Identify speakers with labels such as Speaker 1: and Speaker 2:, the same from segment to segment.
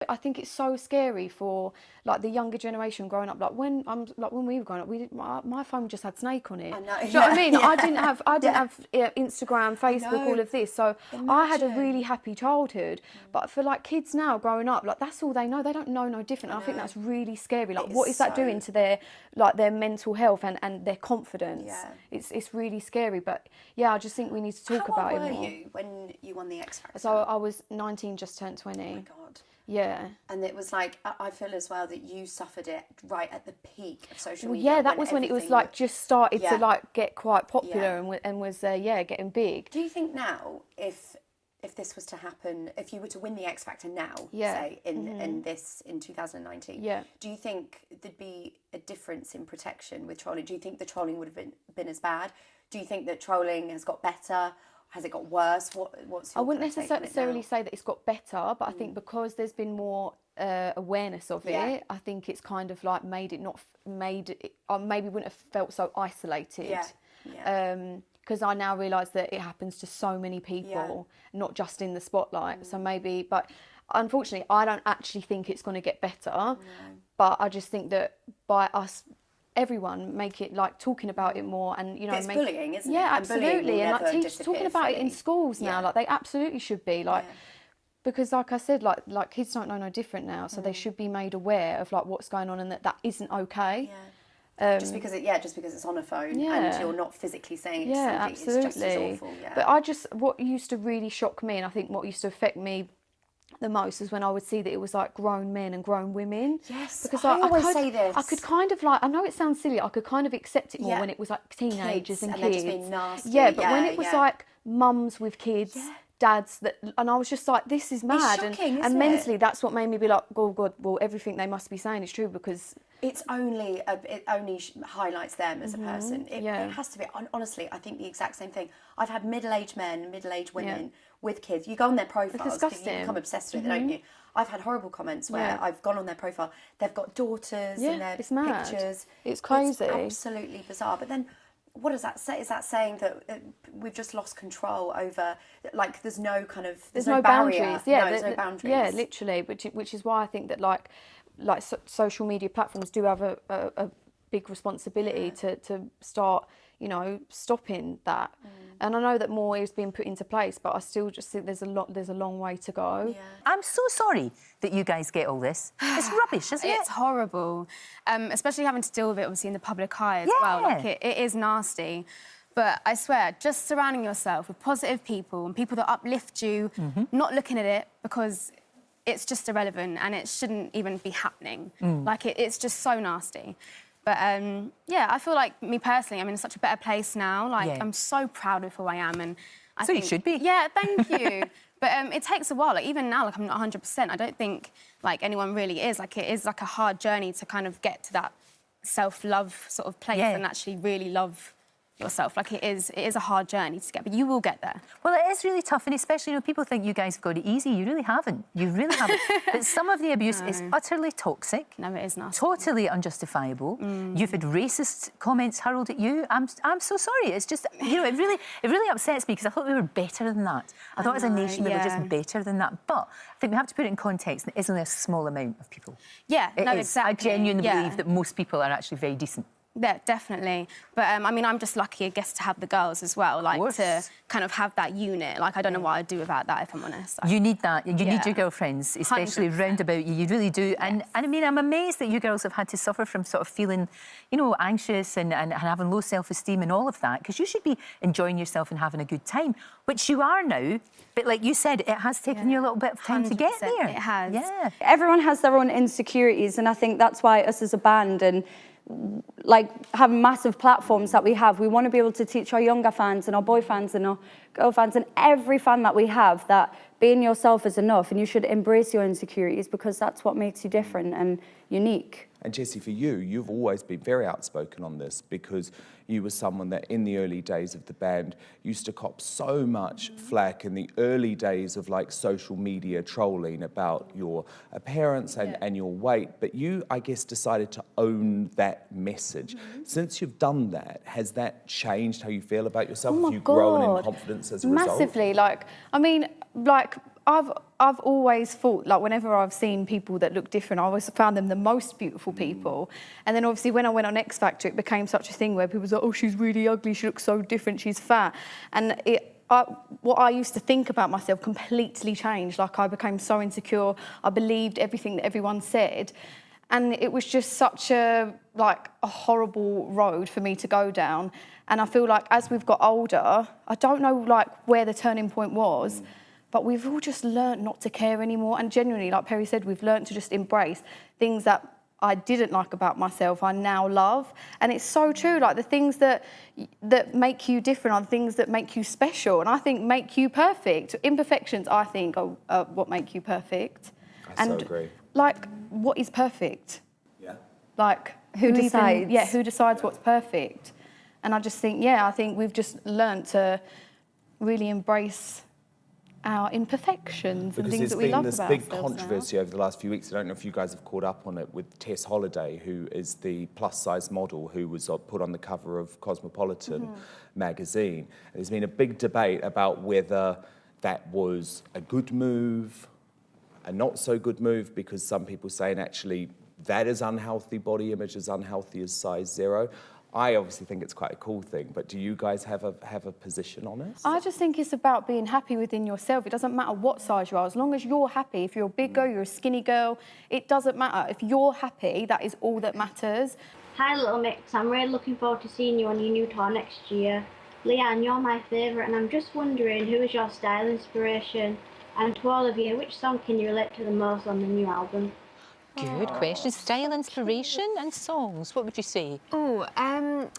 Speaker 1: I think it's so scary for like the younger generation growing up. Like when we were growing up, my phone just had Snake on it.
Speaker 2: I know.
Speaker 1: Do you know what I mean? I didn't have Instagram, Facebook, all of this. So I had a really happy childhood. But for like kids now growing up, like that's all they know. They don't know no different. And I think that's really scary. Like what is that doing to their mental health and their confidence?
Speaker 2: Yeah.
Speaker 1: It's really scary. But yeah, I just think we need to talk about it more.
Speaker 2: How old were you when you won the X Factor?
Speaker 1: So I was 19, just turned 20.
Speaker 2: Oh my God.
Speaker 1: Yeah.
Speaker 2: And it was like, I feel as well that you suffered it right at the peak of social media.
Speaker 1: Well, yeah, that was when it was like just started to like get quite popular and was getting big.
Speaker 2: Do you think now, if this was to happen, if you were to win the X Factor now, say in 2019, do you think there'd be a difference in protection with trolling? Do you think the trolling would have been as bad? Do you think that trolling has got better? Has it got worse? What's your
Speaker 1: I wouldn't necessarily say that it's got better, but I think because there's been more awareness of it, I think it's kind of like maybe wouldn't have felt so isolated. Because I now realise that it happens to so many people, not just in the spotlight. So maybe, but unfortunately, I don't actually think it's going to get better. But I just think that by us, everyone make it like talking about it more, and
Speaker 2: it's bullying, isn't it?
Speaker 1: Yeah, absolutely, and like teachers talking about it in schools now, like they absolutely should be like. Because like I said, like kids don't know no different now, so they should be made aware of like what's going on and that isn't okay.
Speaker 2: Just because it's on a phone and you're not physically saying it to somebody,
Speaker 1: absolutely.
Speaker 2: it's just as awful.
Speaker 1: But what used to really shock me, and I think what used to affect me the most, is when I would see that it was like grown men and grown women.
Speaker 2: Yes,
Speaker 1: because
Speaker 2: I always say this.
Speaker 1: I could kind of like, I know it sounds silly, I could kind of accept it more when it was like teenagers and kids.
Speaker 2: Just being nasty.
Speaker 1: Yeah, but when it was like mums with kids, dads, and I was just like, this is mad.
Speaker 2: It's shocking,
Speaker 1: and mentally, that's what made me be like, oh God, well, everything they must be saying is true, because
Speaker 2: it only highlights them as a person. It has to be. Honestly, I think the exact same thing. I've had middle-aged men, middle-aged women with kids. You go on their profiles because you become obsessed with it, don't you? I've had horrible comments where I've gone on their profile. They've got daughters in their pictures.
Speaker 1: It's crazy.
Speaker 2: It's absolutely bizarre. But then, what does that say? Is that saying that we've just lost control over, like, there's no
Speaker 1: boundaries?
Speaker 2: There's no boundaries.
Speaker 1: Yeah, literally. Which is why I think that like social media platforms do have a big responsibility to start, stopping that. And I know that more is being put into place, but I still just think there's a long way to go.
Speaker 3: I'm so sorry that you guys get all this. It's rubbish, isn't it?
Speaker 4: It's horrible, especially having to deal with it obviously in the public eye as well. Like it is nasty. But I swear, just surrounding yourself with positive people and people that uplift you, not looking at it because it's just irrelevant and it shouldn't even be happening. Like it's just so nasty. But I feel like me personally, I'm in such a better place now. Like I'm so proud of who I am, and I think
Speaker 3: you should be.
Speaker 4: Yeah, thank you. But it takes a while. Like even now, like I'm not 100%. I don't think like anyone really is. Like it is like a hard journey to kind of get to that self-love sort of place and actually really love yourself. Like it is a hard journey to get, but you will get there.
Speaker 3: Well, it is really tough, and especially, people think you guys have got it easy. You really haven't. You really haven't. But some of the abuse is utterly toxic.
Speaker 4: No, it is not.
Speaker 3: Totally unjustifiable. You've had racist comments hurled at you. I'm so sorry. It's just, it really upsets me, because I thought we were better than that. I thought as a nation we were just better than that. But I think we have to put it in context. There is only a small amount of people.
Speaker 4: Yeah,
Speaker 3: it
Speaker 4: no,
Speaker 3: is.
Speaker 4: exactly.
Speaker 3: I genuinely believe that most people are actually very decent.
Speaker 4: Yeah, definitely. But I mean, I'm just lucky, I guess, to have the girls as well, like to kind of have that unit. Like, I don't know what I'd do without that, if I'm honest.
Speaker 3: You need that. You need your girlfriends, especially 100%. Round about you. You really do. Yes. And I mean, I'm amazed that you girls have had to suffer from sort of feeling, anxious and having low self-esteem and all of that, because you should be enjoying yourself and having a good time, which you are now. But like you said, it has taken you a little bit of time to get there.
Speaker 4: It has.
Speaker 3: Yeah.
Speaker 5: Everyone has their own insecurities, and I think that's why us as a band and like having massive platforms that we have, we want to be able to teach our younger fans and our boy fans and our girl fans and every fan that we have that being yourself is enough, and you should embrace your insecurities, because that's what makes you different and unique.
Speaker 6: And Jesy, for you, you've always been very outspoken on this, because you were someone that in the early days of the band used to cop so much flack in the early days of like social media trolling about your appearance and your weight. But you, I guess, decided to own that message. Since you've done that, has that changed how you feel about yourself? Have you grown in confidence as a result?
Speaker 1: Massively. Like, I mean, like, I've always thought, like, whenever I've seen people that look different, I always found them the most beautiful people. And then obviously when I went on X Factor, it became such a thing where people were like, oh, she's really ugly, she looks so different, she's fat. And what I used to think about myself completely changed. Like, I became so insecure. I believed everything that everyone said. And it was just such a horrible road for me to go down. And I feel like as we've got older, I don't know, like, where the turning point was, but we've all just learnt not to care anymore. And genuinely, like Perry said, we've learnt to just embrace things that I didn't like about myself, I now love. And it's so true, like, the things that make you different are the things that make you special, and I think make you perfect. Imperfections, I think, are what make you perfect.
Speaker 6: I so agree.
Speaker 1: Like, what is perfect?
Speaker 6: Yeah.
Speaker 1: Like,
Speaker 5: who decides?
Speaker 1: Who decides what's perfect? And I just think, I think we've just learnt to really embrace our imperfections and things that we love about ourselves.
Speaker 6: Because there's been this big controversy over the last few weeks. I don't know if you guys have caught up on it with Tess Holliday, who is the plus-size model who was put on the cover of Cosmopolitan magazine. And there's been a big debate about whether that was a good move, a not so good move, because some people saying actually that is unhealthy body image, as unhealthy as size 0. I obviously think it's quite a cool thing, but do you guys have a position on it?
Speaker 1: I just think it's about being happy within yourself. It doesn't matter what size you are, as long as you're happy. If you're a big girl, you're a skinny girl, it doesn't matter. If you're happy, that is all that matters.
Speaker 7: Hi Little Mix, I'm really looking forward to seeing you on your new tour next year. Leanne, you're my favourite, and I'm just wondering, who is your style inspiration? And to all of you, which song can you relate to the most on the new album?
Speaker 3: Good question. Style, inspiration and songs. What would you say?
Speaker 4: Oh,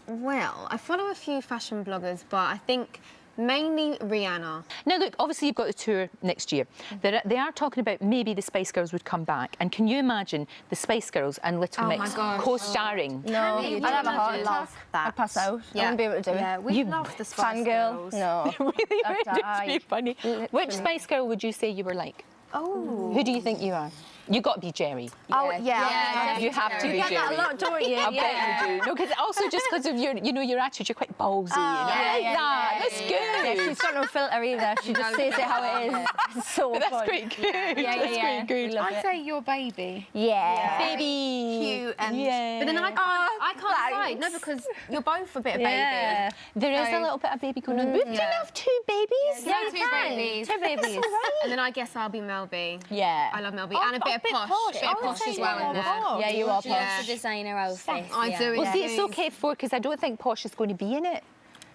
Speaker 4: well, I follow a few fashion bloggers, but I think mainly Rihanna.
Speaker 3: Now, look, obviously you've got the tour next year. They are talking about maybe the Spice Girls would come back. And can you imagine the Spice Girls and Little Mix co-starring?
Speaker 8: No, I'd have a heart attack. I'd pass out. I wouldn't be able to do it.
Speaker 1: Yeah, we love the Spice Girls.
Speaker 8: No.
Speaker 3: Really would. It's really funny. Which Spice Girl would you say you were like?
Speaker 8: Oh.
Speaker 3: Who do you think you are? You got to be Jerry.
Speaker 8: Oh, yeah.
Speaker 3: You have to be
Speaker 8: You get
Speaker 3: Jerry.
Speaker 8: that a lot, don't you?
Speaker 3: I bet you do. No, because also just because of your, your attitude, you're quite ballsy. That's good.
Speaker 8: Yeah, she's got no filter either. She just says it how it is. It's so
Speaker 3: But that's
Speaker 8: fun.
Speaker 3: quite good. That's quite good.
Speaker 1: I'd say your baby.
Speaker 8: Yeah.
Speaker 3: Baby.
Speaker 4: Cute and...
Speaker 3: Yeah.
Speaker 4: But then I can't decide. No, because you're both a bit of baby.
Speaker 3: There is a little bit of baby going on. Would you have 2 babies?
Speaker 4: Yeah, two babies.
Speaker 8: Two babies.
Speaker 4: And then I guess I'll be Mel B.
Speaker 8: Yeah.
Speaker 4: I love Mel B. And a bit of posh. Bit of posh as well in there.
Speaker 8: Yeah, you are posh.
Speaker 4: Yeah.
Speaker 7: Designer outfit.
Speaker 4: I do.
Speaker 3: Well, see, it's okay because I don't think Posh is going to be in it.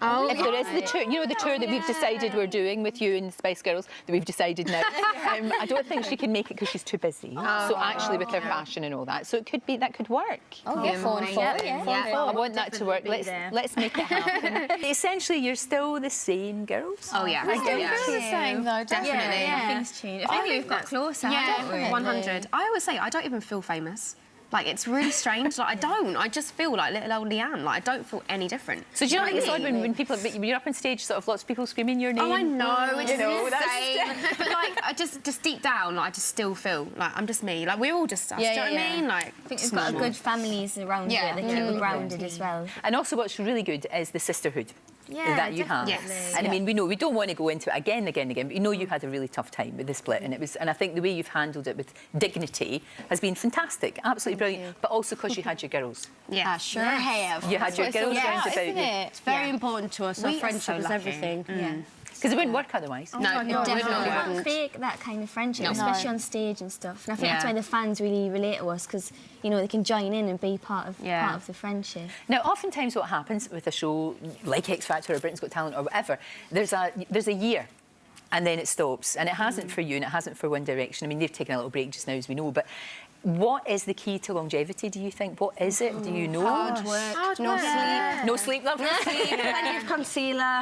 Speaker 4: Oh,
Speaker 3: if there is the tour, the tour that we've decided we're doing with you and the Spice Girls, that we've decided now, I don't think she can make it because she's too busy. So actually with her fashion and all that, so it could be, that could work.
Speaker 8: Oh, yeah, phone.
Speaker 3: I want that to work. Let's make it happen. Essentially, you're still the same girls.
Speaker 4: Oh yeah,
Speaker 1: We still feel the same though,
Speaker 4: definitely.
Speaker 7: Yeah. Things change. If only we've got closer.
Speaker 4: Yeah, 100. I always say I don't even feel famous. Like, it's really strange. Like, I just feel like little old Leanne. Like, I don't feel any different.
Speaker 3: So do you know what it's odd when people, you're up on stage, sort of lots of people screaming your name?
Speaker 4: Oh, I know. It's insane. But, like, I just deep down, like, I just still feel like I'm just me. Like, we're all just us. Do you know what I mean? Like,
Speaker 7: I think we've got a good families around you that keep you grounded as well.
Speaker 3: And also what's really good is the sisterhood. That you have.
Speaker 4: Yes.
Speaker 3: And I mean, we know we don't want to go into it again, but you know you had a really tough time with the split, and I think the way you've handled it with dignity has been fantastic, absolutely brilliant. But also because you had your girls.
Speaker 4: Yeah,
Speaker 8: I sure have.
Speaker 3: You had your girls round about you.
Speaker 8: It's very important to us. Our friendship is everything.
Speaker 3: Yeah. Because it wouldn't work otherwise.
Speaker 4: No,
Speaker 7: You can't fake that kind of friendship, especially on stage and stuff. And I think that's why the fans really relate to us, because they can join in and be part of the friendship.
Speaker 3: Now, oftentimes what happens with a show like X Factor or Britain's Got Talent or whatever, there's a year, and then it stops, and it hasn't for you, and it hasn't for One Direction. I mean, they've taken a little break just now, as we know, but. What is the key to longevity, do you think? What is it? Do you know?
Speaker 8: Hard work, no sleep.
Speaker 3: No sleep, love.
Speaker 8: Plenty of concealer.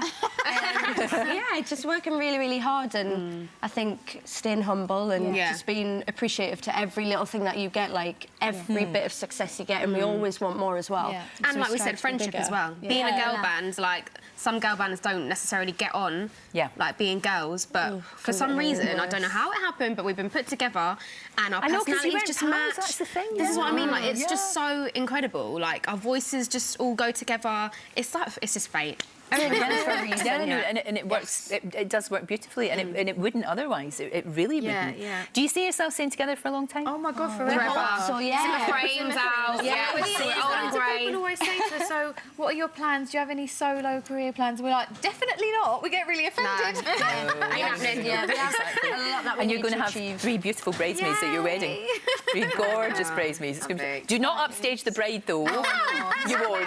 Speaker 8: Just working really, really hard, and I think staying humble and just being appreciative to every little thing that you get, like every bit of success you get, and we always want more as well.
Speaker 4: Yeah. And like we said, friendship as well. Being a girl band, like some girl bands don't necessarily get on, like being girls, but for some reason, I don't know how it happened, but we've been put together, and our personalities just match.
Speaker 3: That's the thing.
Speaker 4: This is what I mean. Like, it's just so incredible. Like, our voices just all go together. It's just fate.
Speaker 8: Everything happens for a reason.
Speaker 3: And it works. It does work beautifully, and it wouldn't otherwise. It really wouldn't.
Speaker 4: Yeah.
Speaker 3: Do you see yourself staying together for a long time?
Speaker 4: Oh my God, forever.
Speaker 8: So yeah.
Speaker 4: Frames out. Yeah, we're old and grey.
Speaker 1: People always say to us, so what are your plans? Do you have any solo career plans? We're like, definitely not. We get really offended.
Speaker 8: Yeah, we have a lot that we
Speaker 3: and you're
Speaker 8: need
Speaker 3: going to have
Speaker 8: achieve.
Speaker 3: 3 beautiful bridesmaids at your wedding. 3 gorgeous bridesmaids. It's gonna be... Do not upstage the bride, though. You won't.